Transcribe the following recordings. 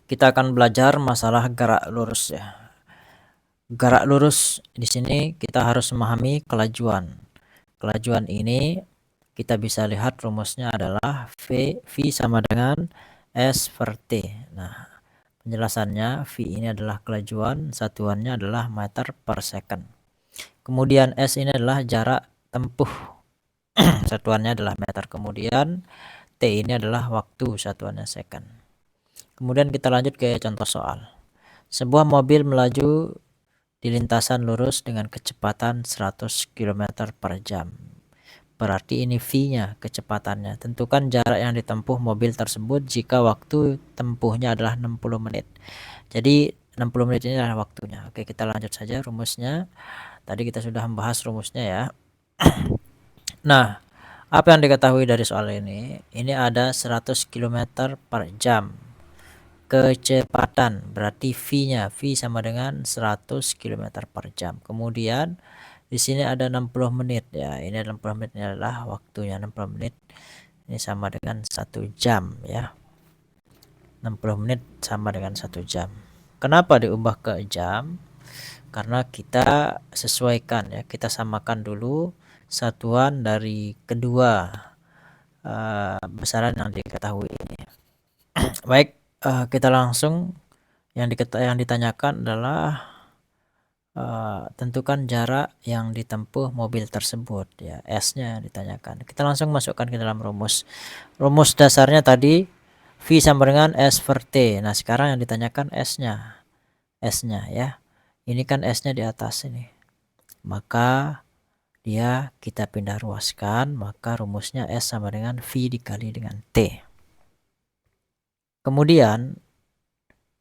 Kita akan belajar masalah gerak lurus ya. Gerak lurus di sini kita harus memahami kelajuan. Kelajuan ini kita bisa lihat rumusnya adalah V sama dengan S per T. Nah, penjelasannya V ini adalah kelajuan, satuannya adalah meter per second. Kemudian S ini adalah jarak tempuh, satuannya adalah meter. Kemudian T ini adalah waktu, satuannya second. Kemudian kita lanjut ke contoh soal. Sebuah mobil melaju di lintasan lurus dengan kecepatan 100 km per jam. Berarti ini V-nya, kecepatannya. Tentukan jarak yang ditempuh mobil tersebut jika waktu tempuhnya adalah 60 menit. Jadi 60 menit ini adalah waktunya. Oke, kita lanjut saja rumusnya. Tadi kita sudah membahas rumusnya ya. Nah, apa yang diketahui dari soal ini? Ini ada 100 km per jam. Kecepatan berarti V-nya, V sama dengan 100 km per jam. Kemudian di sini ada 60 menit ya. Ini 60 menit ini adalah waktunya, 60 menit. Ini sama dengan 1 jam ya. 60 menit sama dengan 1 jam. Kenapa diubah ke jam? Karena kita sesuaikan ya, kita samakan dulu satuan dari kedua besaran yang diketahui ini. Baik, kita langsung yang ditanyakan adalah tentukan jarak yang ditempuh mobil tersebut ya, S-nya ditanyakan. Kita langsung masukkan ke dalam rumus. Rumus dasarnya tadi V sama dengan S per T. Nah, sekarang yang ditanyakan S-nya. S-nya ya. Ini kan S-nya di atas ini. Maka dia kita pindah ruaskan, maka rumusnya S sama dengan V dikali dengan T. Kemudian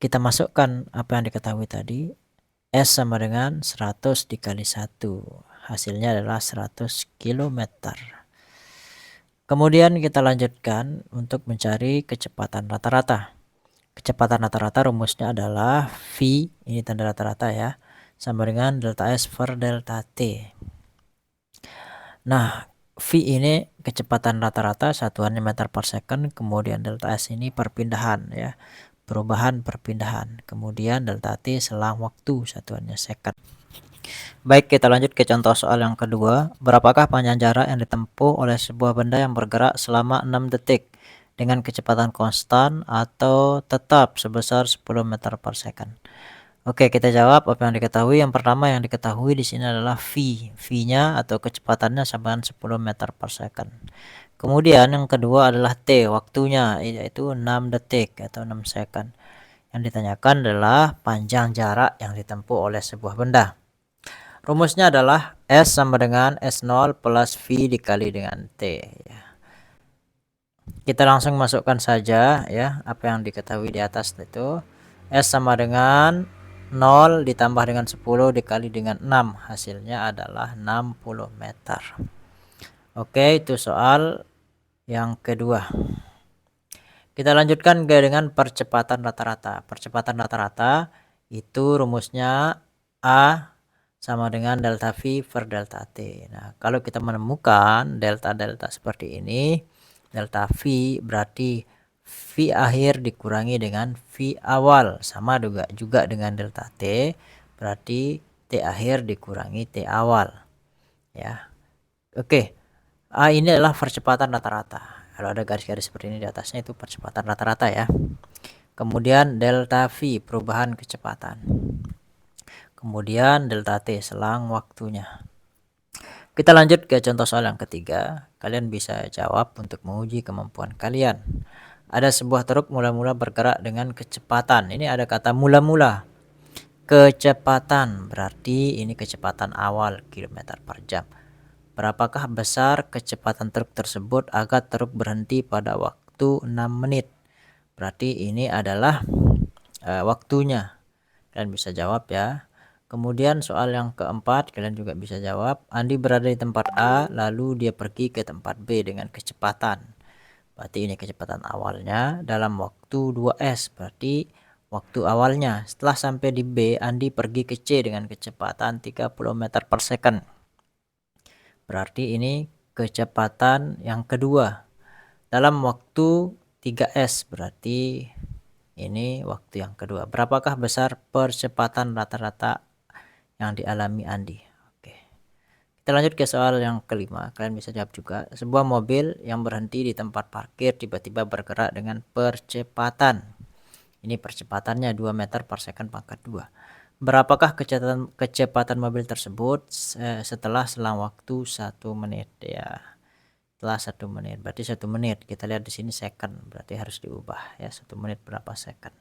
kita masukkan apa yang diketahui tadi. S sama dengan 100 dikali 1. Hasilnya adalah 100 km. Kemudian kita lanjutkan untuk mencari kecepatan rata-rata. Kecepatan rata-rata rumusnya adalah V, ini tanda rata-rata ya, sama dengan delta S per delta T. Nah, V ini kecepatan rata-rata, satuannya meter per second, kemudian delta S ini perpindahan ya, perubahan perpindahan. Kemudian delta T selang waktu, satuannya second. Baik, kita lanjut ke contoh soal yang kedua. Berapakah panjang jarak yang ditempuh oleh sebuah benda yang bergerak selama 6 detik dengan kecepatan konstan atau tetap sebesar 10 meter per second? Oke, kita jawab apa yang diketahui. Yang pertama yang diketahui di sini adalah V. V-nya atau kecepatannya sama dengan 10 meter per second. Kemudian yang kedua adalah T, waktunya, yaitu 6 detik atau 6 second. Yang ditanyakan adalah panjang jarak yang ditempuh oleh sebuah benda. Rumusnya adalah S sama dengan S0 plus V dikali dengan T. Kita langsung masukkan saja ya apa yang diketahui di atas itu. S sama dengan 0 ditambah dengan 10 dikali dengan 6. Hasilnya adalah 60 meter. Oke, itu soal yang kedua. Kita lanjutkan dengan percepatan rata-rata. Percepatan rata-rata itu rumusnya A sama dengan delta V per delta T. Nah, kalau kita menemukan delta-delta seperti ini, delta V berarti V akhir dikurangi dengan V awal. Sama juga dengan delta T, berarti T akhir dikurangi T awal. Ya. Oke. A ini adalah percepatan rata-rata. Kalau ada garis-garis seperti ini di atasnya itu percepatan rata-rata ya. Kemudian delta V perubahan kecepatan. Kemudian delta T selang waktunya. Kita lanjut ke contoh soal yang ketiga. Kalian bisa jawab untuk menguji kemampuan kalian. Ada sebuah truk mula-mula bergerak dengan kecepatan. Ini ada kata mula-mula. Kecepatan berarti ini kecepatan awal kilometer per jam. Berapakah besar kecepatan truk tersebut agar truk berhenti pada waktu 6 menit? Berarti ini adalah waktunya. Kalian bisa jawab ya. Kemudian soal yang keempat kalian juga bisa jawab. Andi berada di tempat A lalu dia pergi ke tempat B dengan kecepatan. Berarti ini kecepatan awalnya dalam waktu 2S. Berarti waktu awalnya. Setelah sampai di B, Andi pergi ke C dengan kecepatan 30 meter per second. Berarti ini kecepatan yang kedua. Dalam waktu 3S, berarti ini waktu yang kedua. Berapakah besar percepatan rata-rata yang dialami Andi? Oke. Kita lanjut ke soal yang kelima. Kalian bisa jawab juga. Sebuah mobil yang berhenti di tempat parkir tiba-tiba bergerak dengan percepatan. Ini percepatannya 2 meter per second pangkat 2. Berapakah kecepatan mobil tersebut setelah selang waktu 1 menit ya? Setelah 1 menit, berarti 1 menit. Kita lihat di sini second, berarti harus diubah ya, 1 menit berapa second.